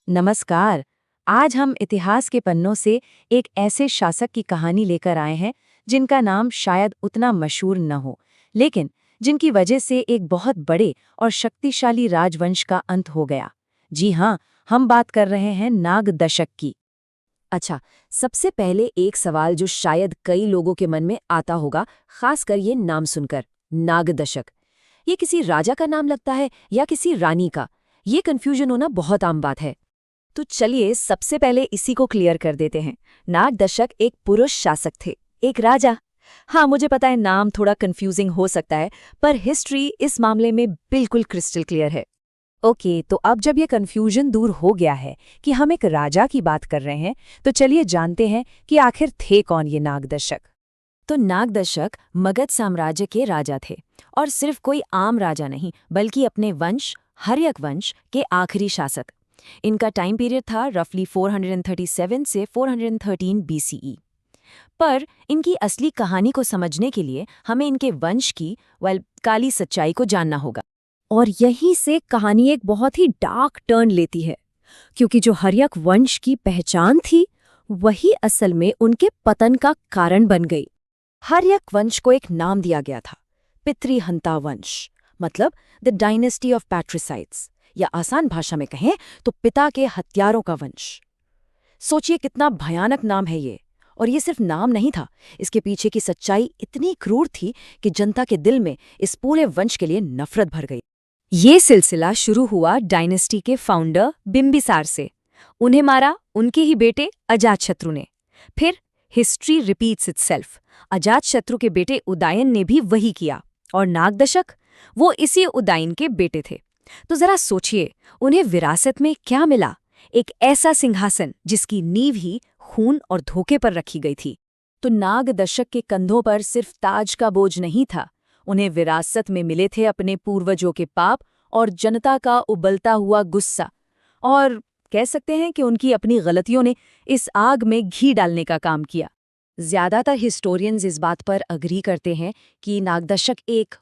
नमस्कार। आज हम इतिहास के पन्नों से एक ऐसे शासक की कहानी लेकर आए हैं जिनका नाम शायद उतना मशहूर न हो, लेकिन जिनकी वजह से एक बहुत बड़े और शक्तिशाली राजवंश का अंत हो गया। जी हाँ, हम बात कर रहे हैं नाग दशक की। अच्छा, सबसे पहले एक सवाल जो शायद कई लोगों के मन में आता होगा, खासकर ये नाम सुनकर, नागदशक। ये किसी राजा का नाम लगता है या किसी रानी का? ये कन्फ्यूजन होना बहुत आम बात है। तो चलिए सबसे पहले इसी को क्लियर कर देते हैं। नागदशक एक पुरुष शासक थे, एक राजा। हाँ, मुझे पता है नाम थोड़ा कन्फ्यूजिंग हो सकता है, पर हिस्ट्री इस मामले में बिल्कुल क्रिस्टल क्लियर है। ओके, तो अब जब ये कन्फ्यूजन दूर हो गया है कि हम एक राजा की बात कर रहे हैं, तो चलिए जानते हैं कि आखिर थे कौन ये नागदशक। तो नागदशक मगध साम्राज्य के राजा थे, और सिर्फ कोई आम राजा नहीं, बल्कि अपने वंश हर्यक वंश के आखिरी शासक। इनका टाइम पीरियड था रफली 437 से 413 बीसीई। पर इनकी असली कहानी को समझने के लिए हमें इनके वंश की काली सच्चाई को जानना होगा। और यहीं से कहानी एक बहुत ही डार्क टर्न लेती है, क्योंकि जो हर्यक वंश की पहचान थी वही असल में उनके पतन का कारण बन गई। हर्यक वंश को एक नाम दिया गया था, पितृहंता वंश, मतलब द डायनेस्टी ऑफ पैट्रिसाइड्स, या आसान भाषा में कहें तो पिता के हत्यारों का वंश। सोचिए कितना भयानक नाम है ये। और ये सिर्फ नाम नहीं था, इसके पीछे की सच्चाई इतनी क्रूर थी कि जनता के दिल में इस पूरे वंश के लिए नफरत भर गई। ये सिलसिला शुरू हुआ डायनेस्टी के फाउंडर बिंबिसार से। उन्हें मारा उनके ही बेटे अजातशत्रु ने। फिर हिस्ट्री रिपीट्स इटसेल्फ। अजातशत्रु के बेटे उदयन ने भी वही किया, और नागदशक, वो इसी उदयन के बेटे थे। तो जरा सोचिए, उन्हें विरासत में क्या मिला? एक ऐसा सिंहासन जिसकी नींव ही खून और धोखे पर रखी गई थी। तो नागदशक के कंधों पर सिर्फ ताज का बोझ नहीं था, उन्हें विरासत में मिले थे अपने पूर्वजों के पाप और जनता का उबलता हुआ गुस्सा। और कह सकते हैं कि उनकी अपनी गलतियों ने इस आग में घी डालने का काम किया। ज्यादातर हिस्टोरियंस इस बात पर अग्री करते हैं कि नागदशक एक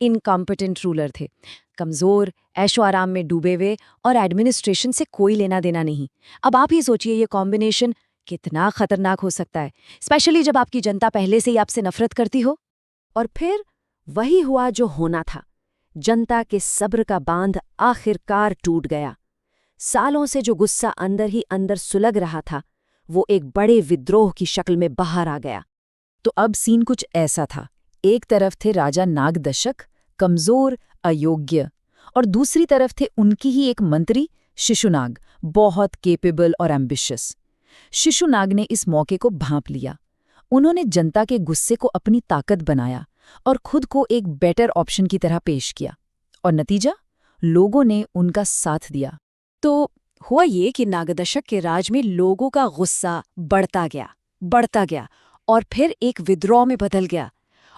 इनकॉम्पिटेंट रूलर थे, कमजोर, ऐशो आराम में डूबे हुए और एडमिनिस्ट्रेशन से कोई लेना देना नहीं। अब आप ही सोचिए ये कॉम्बिनेशन कितना खतरनाक हो सकता है, स्पेशली जब आपकी जनता पहले से ही आपसे नफरत करती हो। और फिर वही हुआ जो होना था। जनता के सब्र का बांध आखिरकार टूट गया। सालों से जो गुस्सा अंदर ही अंदर सुलग रहा था, वो एक बड़े विद्रोह की शक्ल में बाहर आ गया। तो अब सीन कुछ ऐसा था। एक तरफ थे राजा नागदशक, कमजोर, अयोग्य, और दूसरी तरफ थे उनकी ही एक मंत्री शिशुनाग, बहुत केपेबल और एम्बिशियस। शिशुनाग ने इस मौके को भांप लिया। उन्होंने जनता के गुस्से को अपनी ताकत बनाया और खुद को एक बेटर ऑप्शन की तरह पेश किया, और नतीजा, लोगों ने उनका साथ दिया। तो हुआ ये कि नागदशक के राज में लोगों का गुस्सा बढ़ता गया और फिर एक विद्रोह में बदल गया।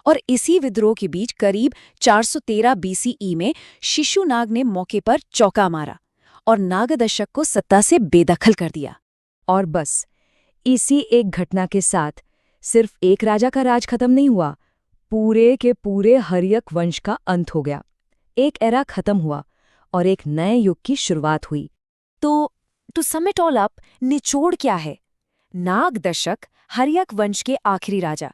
और इसी विद्रोह के बीच करीब 413 बीसीई में शिशुनाग ने मौके पर चौका मारा और नागदशक को सत्ता से बेदखल कर दिया। और बस इसी एक घटना के साथ सिर्फ एक राजा का राज खत्म नहीं हुआ, पूरे के पूरे हर्यक वंश का अंत हो गया। एक एरा खत्म हुआ और एक नए युग की शुरुआत हुई। तो to sum it all up, निचोड़ क्या है? नागदशक हर्यक वंश के आखिरी राजा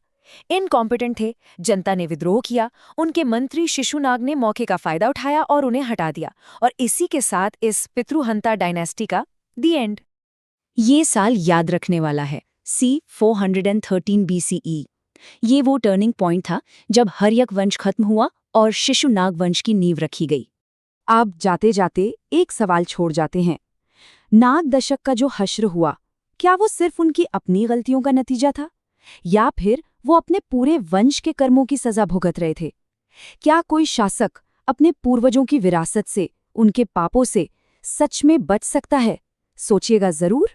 इनकॉम्पिटेंट थे, जनता ने विद्रोह किया, उनके मंत्री शिशुनाग ने मौके का फायदा उठाया और उन्हें हटा दिया, और इसी के साथ इस पितृहंता डायनेस्टी का दी एंड। ये साल याद रखने वाला है, सी 413 बीसीई। ये वो टर्निंग पॉइंट था जब हर्यक वंश खत्म हुआ और शिशुनाग वंश की नींव रखी गई। अब जाते जाते एक सवाल छोड़ जाते हैं। नागदशक का जो हश्र हुआ, क्या वो सिर्फ उनकी अपनी गलतियों का नतीजा था, या फिर वो अपने पूरे वंश के कर्मों की सजा भुगत रहे थे? क्या कोई शासक अपने पूर्वजों की विरासत से, उनके पापों से सच में बच सकता है? सोचिएगा जरूर।